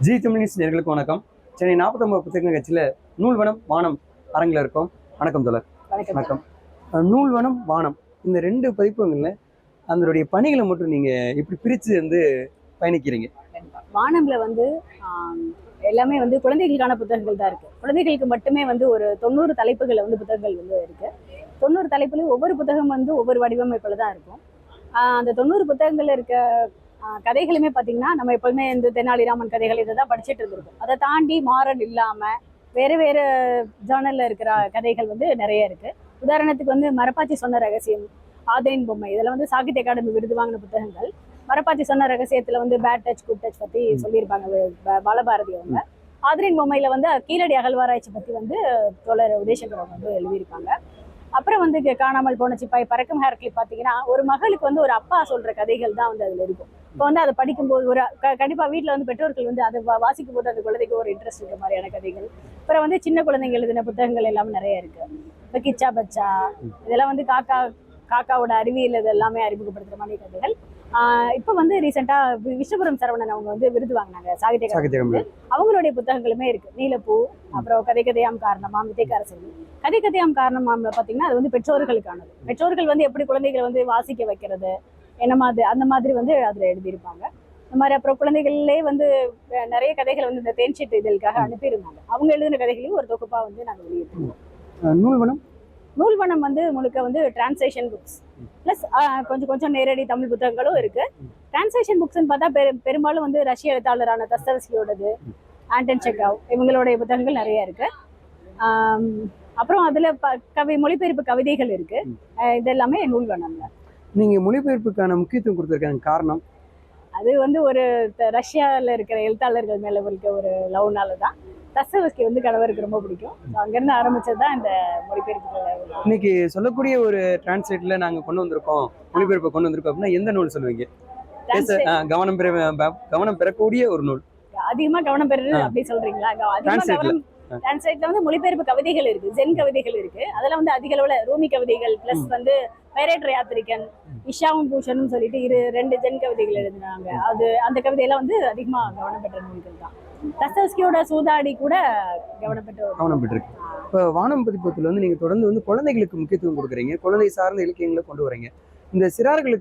G Tamil நேயர்களுக்கு வணக்கம். சென்னை 49 புத்தக கட்சியில் நூல்வனம் வானம் அரங்கில் இருக்கோம். வணக்கம் தோழர். வணக்கம். நூல்வனம் வானம் இந்த ரெண்டு பதிப்புகளில் அதனுடைய பணிகளை மட்டும் நீங்கள் எப்படி பிரித்து பயணிக்கிறீங்க? வானம்ல எல்லாமே குழந்தைகளுக்கான புத்தகங்கள் தான் இருக்கு. குழந்தைகளுக்கு மட்டுமே ஒரு 90 தலைப்புகளை புத்தகங்கள் இருக்கு. 90 தலைப்புலையும் ஒவ்வொரு புத்தகம் ஒவ்வொரு வடிவமைப்புல தான் இருக்கும். அந்த 90 புத்தகங்கள்ல இருக்க கதைகளுமே பார்த்தீங்கன்னா நம்ம எப்போதுமே தெனாலிராமன் கதைகள் இதை தான் படிச்சுட்டு இருந்திருக்கோம். அதை தாண்டி மாரல் இல்லாமல் வேறு வேறு ஜானலில் இருக்கிற கதைகள் நிறைய இருக்குது. உதாரணத்துக்கு மரப்பாச்சி சொன்ன ரகசியம், ஆதரின் பொம்மை, இதெல்லாம் சாகித்ய அகாடமி விருது வாங்கின புத்தகங்கள். மரப்பாச்சி சொன்ன ரகசியத்தில் பேட் டச் குட் டச் பற்றி சொல்லியிருப்பாங்க பாலபாரதி அவங்க. ஆதரின் பொம்மையில் கீழடி அகழ்வாராய்ச்சி பற்றி தோழர் உதயசங்கர் அவங்க எழுதியிருப்பாங்க. அப்புறம் காணாமல் போன சிப்பாய், பறக்கும் ஹேர் கிளிப் பார்த்தீங்கன்னா ஒரு மகளுக்கு ஒரு அப்பா சொல்கிற கதைகள் தான் அதில் இருக்கும். இப்போ அதை படிக்கும்போது கண்டிப்பாக வீட்டில் பெற்றோர்கள் அதை வாசிக்கும் போது அந்த குழந்தைக்கு ஒரு இன்ட்ரெஸ்ட் இருக்கிற மாதிரியான கதைகள். அப்புறம் சின்ன குழந்தைங்க எழுதின புத்தகங்கள் எல்லாமே நிறைய இருக்கு. இப்போ கிச்சா பச்சா இதெல்லாம் காக்காவோட அறிவியல் இது எல்லாமே அறிமுகப்படுத்துகிற மாதிரி கதைகள். இப்போ ரீசெண்டாக விஸ்வபுரம் சரவணன் அவங்க விருது வாங்கினாங்க சாகித்ய அகாடமி. அவங்களுடைய புத்தகங்களுமே இருக்கு. நீலப்பூ, அப்புறம் கதை கதையாம் காரணமாம், வித்தைக்கார செல்வி. கதை கதையாம் காரணமாம்ல பார்த்தீங்கன்னா அது பெற்றோர்களுக்கானது. பெற்றோர்கள் எப்படி குழந்தைகளை வாசிக்க வைக்கிறது என்ன மாதிரி அந்த மாதிரி அதில் எழுதியிருப்பாங்க. இந்த மாதிரி அப்புறம் குழந்தைகளே நிறைய கதைகள் இந்த தேன்ஷீட் இதழுக்காக அனுப்பியிருந்தாங்க. அவங்க எழுதின கதைகளையும் ஒரு தொகுப்பாக நாங்கள் வெளியிட்டிருக்கோம். நூல்வனம் முழுக்க டிரான்ஸ்லேஷன் புக்ஸ் ப்ளஸ் கொஞ்சம் நேரடி தமிழ் புத்தகங்களும் இருக்கு. டிரான்ஸ்லேஷன் புக்ஸ்ன்னு பார்த்தா பெரும்பாலும் ரஷ்ய எழுத்தாளரான தஸ்தவஸ்கியோடது, ஆண்டன் செக்காவ் இவங்களுடைய புத்தகங்கள் நிறைய இருக்கு. அப்புறம் அதுல மொழிபெயர்ப்பு கவிதைகள் இருக்கு. இது எல்லாமே நூல்வனம்ல. நீங்க மொழிபெயர்ப்புக்கான முக்கியத்துவம் கொடுத்துருக்காங்க காரணம்? அது ஒரு ரஷ்யாவில் இருக்கிற எழுத்தாளர்கள் மேல இருக்க ஒரு லவ்னால தான். தஸ்தவஸ்கி கணவருக்கு ரொம்ப பிடிக்கும். அங்கிருந்து ஆரம்பிச்சதுதான் இந்த மொழிபெயர்ப்புகள். இன்னைக்கு சொல்லக்கூடிய ஒரு டிரான்ஸ்லேட்ல நாங்க கொண்டு வந்திருக்கோம், மொழிபெயர்ப்பு கொண்டு வந்திருக்கோம் அப்படின்னா எந்த நூல் சொல்லுவீங்க? கவனம் பெறக்கூடிய ஒரு நூல். அதிகமா கவனம் பெறுறது அப்படி சொல்றீங்களா? டிரான்ஸ்லேட்ல மொழிபெயர்ப்பு கவிதைகள் இருக்கு, ஜென் கவிதைகள் இருக்கு. அதெல்லாம் அதிக அளவுல ரூமி கவிதைகள் பிளஸ் பைரேட்டர் யாத்திரிகன், இஷாவும் பூஷனும் சொல்லிட்டு 2 ஜென் கவிதைகள் எழுதினாங்க. அந்த கவிதையெல்லாம் அதிகமா கவனம் பெற்ற நூல்கள் தான். தஸ்தவஸ்கியோட சூதாடி கூட கவனம் பெற்றிருக்கு. இப்போ வானம் பதிப்பகத்தில் நீங்க தொடர்ந்து குழந்தைகளுக்கு முக்கியத்துவம் கொடுக்குறீங்க, குழந்தை சார்ந்த இலக்கியங்களை கொண்டு வரீங்க. இந்த சிறார்களை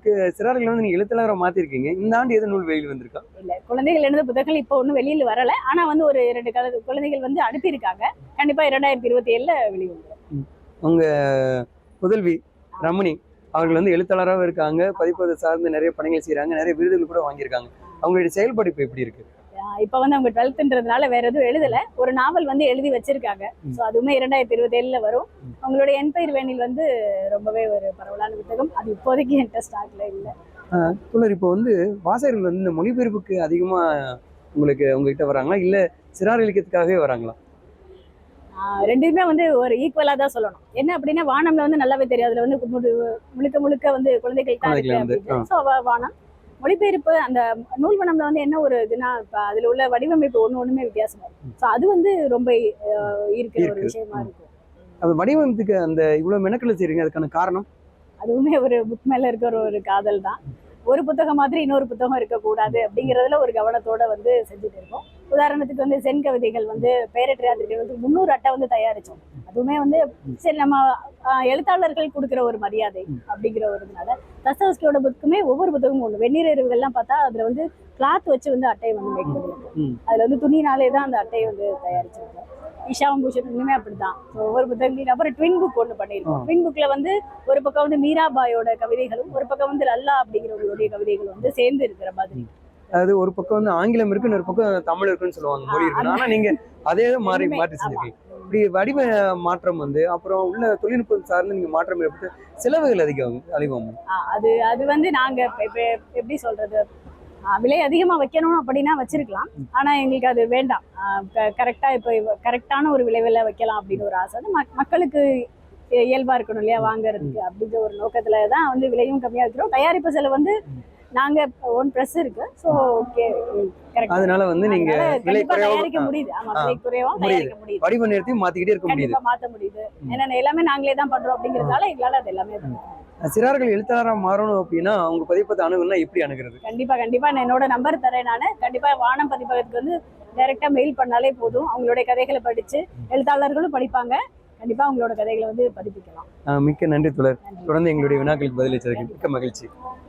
நீங்க எழுத்தாளரை மாத்திருக்கீங்க. இந்த ஆண்டு எது நூல் வெளியில் வந்திருக்கா? இல்ல, குழந்தைகள் எழுத புத்தகங்கள் இப்போ ஒன்றும் வெளியில் வரல. ஆனா ஒரு 2 குழந்தைகள் அனுப்பியிருக்காங்க. கண்டிப்பா 2027 வெளிவந்துடும். உங்க புதல்வி ரமணி அவர்கள் எழுத்தாளராகவும் இருக்காங்க, பதிப்பதை சார்ந்து நிறைய பணிகள் செய்யறாங்க, நிறைய விருதுகள் கூட வாங்கியிருக்காங்க. அவங்களுடைய செயல்பாடு இப்போ எப்படி இருக்கு? இப்ப அவங்க 12ன்றதுனால வேற எதுவும் எழுதல. ஒரு நாவல் எழுதி வச்சிருக்காங்க. ஸோ அதுவுமே 2027 வரும். அவங்களுடைய என்பயிர் வேணில் ரொம்பவே ஒரு பரவலான புத்தகம். அது இப்போதைக்கு என்கிட்ட ஸ்டாக்ல இல்லை. இப்போ வாசகர்கள் இந்த மொழிபெயர்ப்புக்கு அதிகமா உங்ககிட்ட வராங்களா, இல்ல சிறார் இலக்கியத்துக்காகவே வராங்களா? ரெண்டுமே ஒரு ஈக்குவலா தான் சொல்லணும். என்ன அப்படின்னா வானம்ல நல்லாவே தெரியும். அதுல முழுக்க குழந்தைகள் தான் இருக்கு. ஸோ வானம் மொழிபெயர்ப்பு அந்த நூல்வனம்ல என்ன ஒரு இதுனா அதுல உள்ள வடிவமைப்பு ஒண்ணுமே வித்தியாசமா இருக்கும். ஸோ அது ரொம்ப இருக்கிற ஒரு விஷயமா இருக்கும். அது வடிவமைப்புக்கு அந்த இவ்வளவு மெனக்கெல்லாம் செய்றீங்க, அதுக்கான காரணம்? அதுவுமே ஒரு புக் மேல இருக்கிற ஒரு காதல் தான். ஒரு புத்தகம் மாதிரி இன்னொரு புத்தகம் இருக்கக்கூடாது அப்படிங்கிறதுல ஒரு கவனத்தோட செஞ்சுட்டு இருக்கோம். உதாரணத்துக்கு ஜென் கவிதைகள் பேரேட்டர் யாத்திரிகள் 300 அட்டை தயாரிச்சோம். அதுவுமே சரி நம்ம எழுத்தாளர்கள் கொடுக்குற ஒரு மரியாதை அப்படிங்கிற ஒரு இதனால தஸ்தவஸ்கியோட புக்குமே ஒவ்வொரு புத்தகமும் ஒன்று. வெந்நீர் இரவுகள்லாம் பார்த்தா அதுல கிளாத் வச்சு அட்டையை மேக் பண்ணிருக்கு. அதுல துணினாலே தான் அந்த அட்டையை தயாரிச்சிருக்கோம். இஷாவும் பூஷனுமே அப்படித்தான். ஒவ்வொரு புத்தகங்களையும் அப்புறம் ட்வின் புக் ஒன்று பண்ணியிருக்கோம். ட்வின் புக்ல ஒரு பக்கம் மீராபாயோட கவிதைகளும் ஒரு பக்கம் லல்லா அப்படிங்கிறவங்களுடைய கவிதைகளும் சேர்ந்து இருக்கிற மாதிரி. அதாவது ஒரு பக்கம் ஆங்கிலம் இருக்கு, ஒரு பக்கம் தமிழ் இருக்குன்னு சொல்லுவாங்க, மொழி இருக்கு. ஆனா நீங்க அதே மாற்றி செஞ்சிருக்கீங்க. இப்படி வடிவ மாற்றம் அப்புறம் உள்ள தொழில்நுட்பம் சார்ந்து நீங்க மாற்றம் ஏற்பட்டு செலவுகள் அதிகம். அது நாங்க எப்படி சொல்றது, விலை அதிகமா வைக்கணும் அப்படின்னா வச்சிருக்கலாம். ஆனா எங்களுக்கு அது வேண்டாம். கரெக்டா இப்போ கரெக்டான ஒரு விளைவுல வைக்கலாம் அப்படின்னு ஒரு ஆசை. மக்களுக்கு இயல்பா இருக்கணும் இல்லையா வாங்குறதுக்கு அப்படிங்கிற ஒரு நோக்கத்துல தான் விலையும் கம்மியா இருக்கிறோம். தயாரிப்பு செலவு நாங்க ஓன் பிரஸ் இருக்கு. So okay, correct. அதனால வந்து நீங்க விலை கண்டிப்பா தயாரிக்க குறைவா முடியுது. ஆமா, ஆ, விலை குறைவா முடியுது. தயாரிக்க முடியுது. வடிவ நேர்த்தியும் மாத்திக்கிட்டே இருக்க முடியுது. கண்டிப்பா மாத்த முடியுது. ஏன்னா எல்லாமே நாங்களே தான் பண்றோம் அப்படிங்கறதுனால எங்களால அது எல்லாமே பண்ண முடியும். சிறார்கள் எழுத்தாளரா மாறணும் அப்படின்னா அவங்க பதிப்பத்தை அணுகுனா எப்படி அணுகிறது? கண்டிப்பா கண்டிப்பா நான் என்னோட நம்பர் தரேன். நானு கண்டிப்பா வானம் பதிப்பகத்துக்கு வந்து டைரக்டா மெயில் பண்ணாலே போதும். அவங்களுடைய கதைகளை படிச்சு எழுத்தாளர்களும் படிப்பாங்க. கண்டிப்பா அவங்களோட கதைகளை வந்து பதிப்பிக்கலாம். மிக்க நன்றி தோழர். நன்றி. தொடர்ந்து எங்களுடைய வினாக்களுக்கு பதிலளிச்சதுக்கு மிக்க மகிழ்ச்சி.